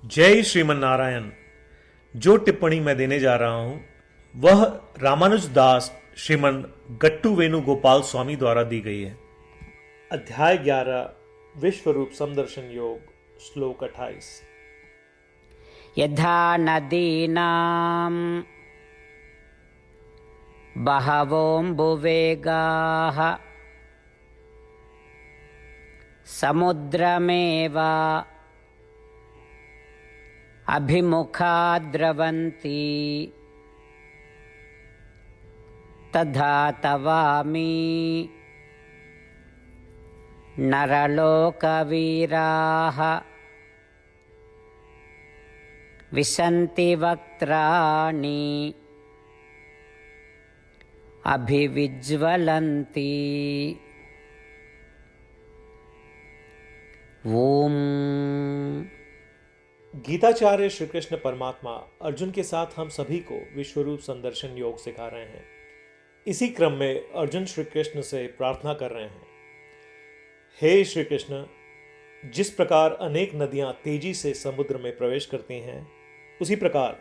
जय श्रीमन नारायण। जो टिप्पणी मैं देने जा रहा हूं वह रामानुज दास श्रीमन गट्टू वेणुगोपाल स्वामी द्वारा दी गई है। अध्याय 11 विश्वरूप समदर्शन योग श्लोक 28। यथा नदीनां बहवोऽम्बुवेगाः समुद्रमेव अभिमुखा द्रवन्ति तथा तवामि नरलोकवीराः विशन्ति वक्त्राणि अभिविज्वलन्ति। ओम। गीताचार्य श्री कृष्ण परमात्मा अर्जुन के साथ हम सभी को विश्वरूप संदर्शन योग सिखा रहे हैं। इसी क्रम में अर्जुन श्री कृष्ण से प्रार्थना कर रहे हैं, हे श्री कृष्ण, जिस प्रकार अनेक नदियां तेजी से समुद्र में प्रवेश करती हैं, उसी प्रकार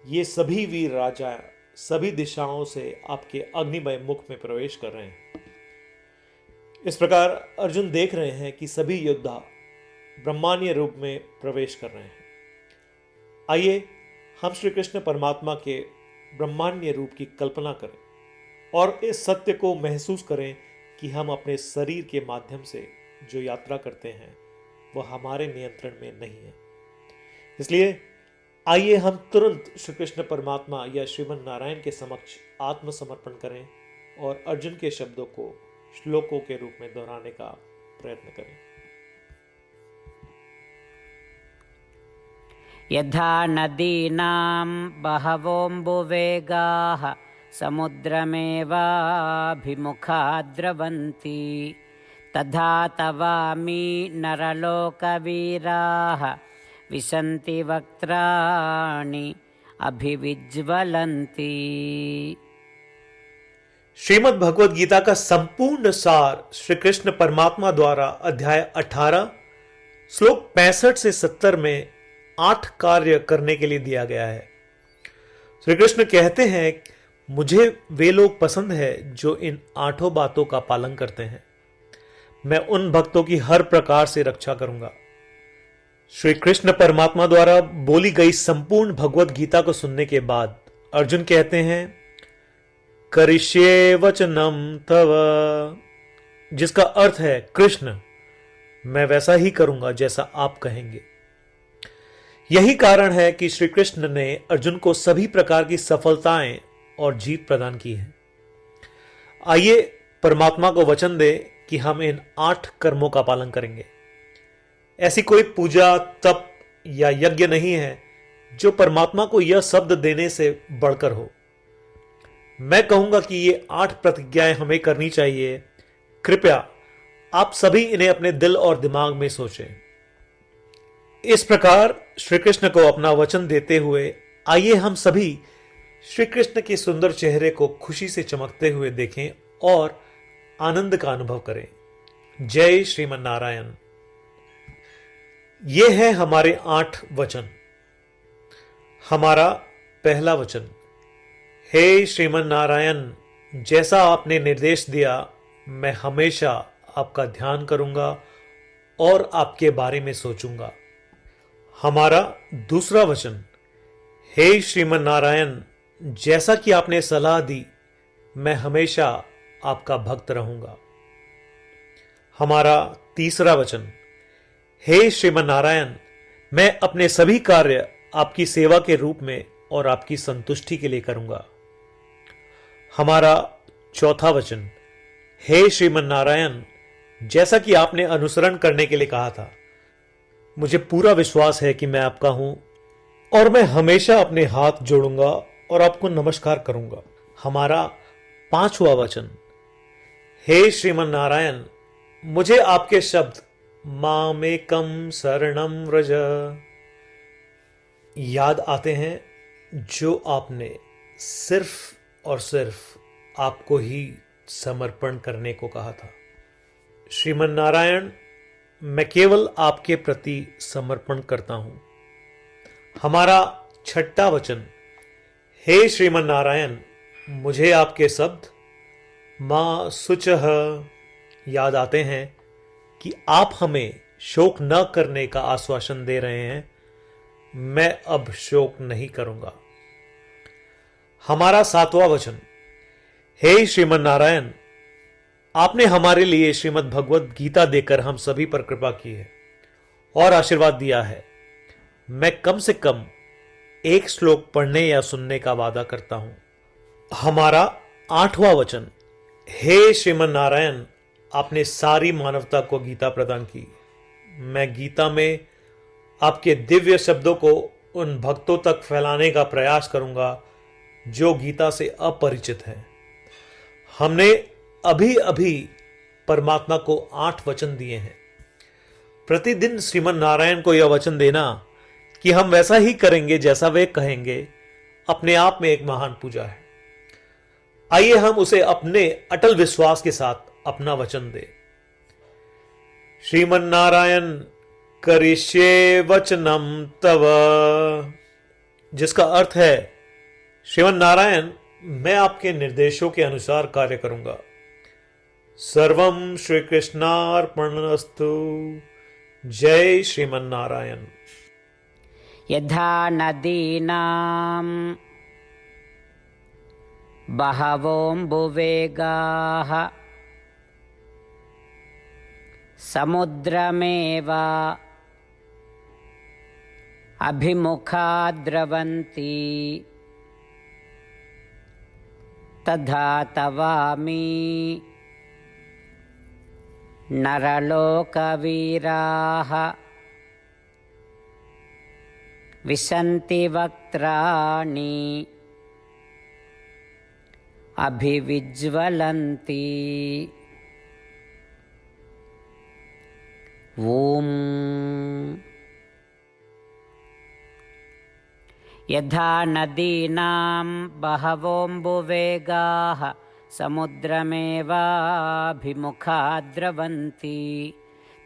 ये सभी वीर राजा सभी दिशाओं से आपके अग्निमय मुख में प्रवेश कर रहे हैं। इस प्रकार अर्जुन देख रहे हैं कि सभी योद्धा ब्रह्मांडीय रूप में प्रवेश कर रहे हैं। आइए हम श्री कृष्ण परमात्मा के ब्रह्मांडीय रूप की कल्पना करें और इस सत्य को महसूस करें कि हम अपने शरीर के माध्यम से जो यात्रा करते हैं वह हमारे नियंत्रण में नहीं है। इसलिए आइए हम तुरंत श्री कृष्ण परमात्मा या श्रीमन नारायण के समक्ष आत्मसमर्पण करें और अर्जुन के शब्दों को श्लोकों के रूप में दोहराने का प्रयत्न करें। यथा नदीनां बहवोऽम्बुवेगाः समुद्रमेवाभिमुखा द्रवन्ति तथा तवामि नरलोकवीराः विशन्ति वक्त्राणि अभिविज्वलन्ति। श्रीमद् भगवद गीता का संपूर्ण सार श्री कृष्ण परमात्मा द्वारा अध्याय 18 श्लोक 65 से 70 में 8 कार्य करने के लिए दिया गया है। श्री कृष्ण कहते हैं, मुझे वे लोग पसंद है जो इन 8 बातों का पालन करते हैं। मैं उन भक्तों की हर प्रकार से रक्षा करूंगा। श्री कृष्ण परमात्मा द्वारा बोली गई संपूर्ण भगवद गीता को सुनने के बाद अर्जुन कहते हैं, करिष्ये वचनम तव, जिसका अर्थ है, कृष्ण, मैं वैसा ही करूंगा जैसा आप कहेंगे। यही कारण है कि श्री कृष्ण ने अर्जुन को सभी प्रकार की सफलताएं और जीत प्रदान की है। आइए परमात्मा को वचन दे कि हम इन 8 कर्मों का पालन करेंगे। ऐसी कोई पूजा, तप या यज्ञ नहीं है जो परमात्मा को यह शब्द देने से बढ़कर हो। मैं कहूंगा कि ये 8 प्रतिज्ञाएं हमें करनी चाहिए। कृपया आप सभी इन्हें अपने दिल और दिमाग में सोचें। इस प्रकार श्री कृष्ण को अपना वचन देते हुए आइए हम सभी श्री कृष्ण के सुंदर चेहरे को खुशी से चमकते हुए देखें और आनंद का अनुभव करें। जय श्रीमन नारायण। ये है हमारे 8 वचन। हमारा पहला वचन, हे श्रीमन नारायण, जैसा आपने निर्देश दिया मैं हमेशा आपका ध्यान करूंगा और आपके बारे में सोचूंगा। हमारा दूसरा वचन, हे श्रीमन नारायण, जैसा कि आपने सलाह दी मैं हमेशा आपका भक्त रहूंगा। हमारा तीसरा वचन, हे श्रीमन नारायण, मैं अपने सभी कार्य आपकी सेवा के रूप में और आपकी संतुष्टि के लिए करूंगा। हमारा चौथा वचन, हे श्रीमन नारायण, जैसा कि आपने अनुसरण करने के लिए कहा था, मुझे पूरा विश्वास है कि मैं आपका हूं और मैं हमेशा अपने हाथ जोड़ूंगा और आपको नमस्कार करूंगा। हमारा पांचवा वचन, हे श्रीमन नारायण, मुझे आपके शब्द मामेकम शरणम व्रज याद आते हैं जो आपने सिर्फ और सिर्फ आपको ही समर्पण करने को कहा था। श्रीमन नारायण, मैं केवल आपके प्रति समर्पण करता हूं। हमारा छठा वचन, हे श्रीमन नारायण, मुझे आपके शब्द मां शुचः याद आते हैं कि आप हमें शोक न करने का आश्वासन दे रहे हैं। मैं अब शोक नहीं करूंगा। हमारा सातवां वचन, हे श्रीमन नारायण, आपने हमारे लिए श्रीमद् भगवत गीता देकर हम सभी पर कृपा की है और आशीर्वाद दिया है। मैं कम से कम एक श्लोक पढ़ने या सुनने का वादा करता हूं। हमारा आठवां वचन, हे श्रीमन नारायण, आपने सारी मानवता को गीता प्रदान की। मैं गीता में आपके दिव्य शब्दों को उन भक्तों तक फैलाने का प्रयास करूंगा जो गीता से अपरिचित हैं। हमने अभी अभी परमात्मा को 8 वचन दिए हैं। प्रतिदिन श्रीमन नारायण को यह वचन देना कि हम वैसा ही करेंगे जैसा वे कहेंगे, अपने आप में एक महान पूजा है। आइए हम उसे अपने अटल विश्वास के साथ अपना वचन दें। श्रीमन नारायण करिष्ये वचनम तव, जिसका अर्थ है, श्रीमन नारायण, मैं आपके निर्देशों के अनुसार कार्य करूंगा। सर्वम श्री कृष्णार्पणमस्तु। जय श्रीमन नारायण। यथा नदीनां बहवोऽम्बुवेगाः समुद्रमेव अभिमुखा द्रवन्ति तथा तवामि नरलोकवीराः विशन्ति वक्त्राणि अभिविज्वलन्ति। ॐ यथा नदीनां बहवोऽम्बुवेगाः समुद्रमेवाभिमुखा द्रवन्ति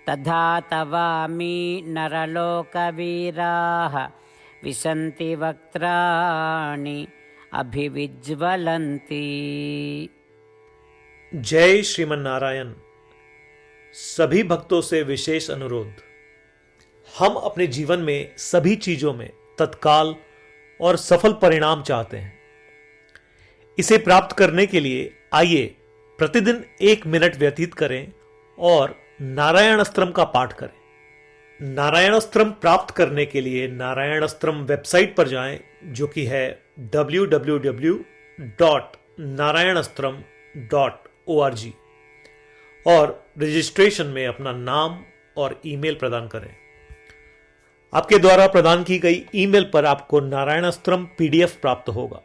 तथा तवामि नरलोकवीराः विशन्ति वक्त्राणि अभिविज्वलन्ति। जय श्रीमन नारायण। सभी भक्तों से विशेष अनुरोध, हम अपने जीवन में सभी चीजों में तत्काल और सफल परिणाम चाहते हैं। इसे प्राप्त करने के लिए आइए प्रतिदिन 1 मिनट व्यतीत करें और नारायण अस्त्रम का पाठ करें। नारायण अस्त्रम प्राप्त करने के लिए नारायण अस्त्रम वेबसाइट पर जाएं, जो कि है www.narayanastram.org, और रजिस्ट्रेशन में अपना नाम और ईमेल प्रदान करें। आपके द्वारा प्रदान की गई ईमेल पर आपको नारायण अस्त्रम पीडीएफ प्राप्त होगा।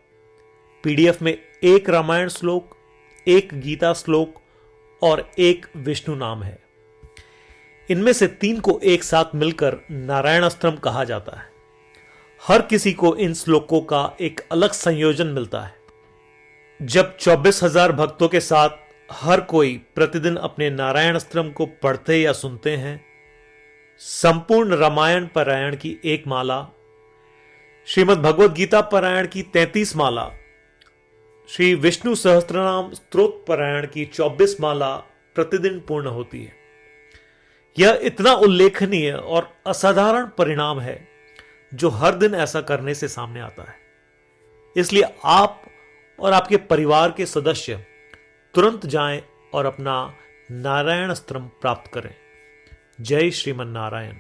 पीडीएफ में 1 रामायण श्लोक, 1 गीता श्लोक और 1 विष्णु नाम है। इनमें से 3 को एक साथ मिलकर नारायण अस्त्रम कहा जाता है। हर किसी को इन श्लोकों का एक अलग संयोजन मिलता है। जब 24,000 भक्तों के साथ हर कोई प्रतिदिन अपने नारायण अस्त्रम को पढ़ते या सुनते हैं, संपूर्ण रामायण पारायण की 1 माला, श्रीमद् भगवत गीता पारायण की 33 माला, श्री विष्णु सहस्त्रनाम स्तोत्र पारायण की 24 माला प्रतिदिन पूर्ण होती है। यह इतना उल्लेखनीय और असाधारण परिणाम है जो हर दिन ऐसा करने से सामने आता है। इसलिए आप और आपके परिवार के सदस्य तुरंत जाएं और अपना नारायण अस्त्रम प्राप्त करें। जय श्रीमन नारायण।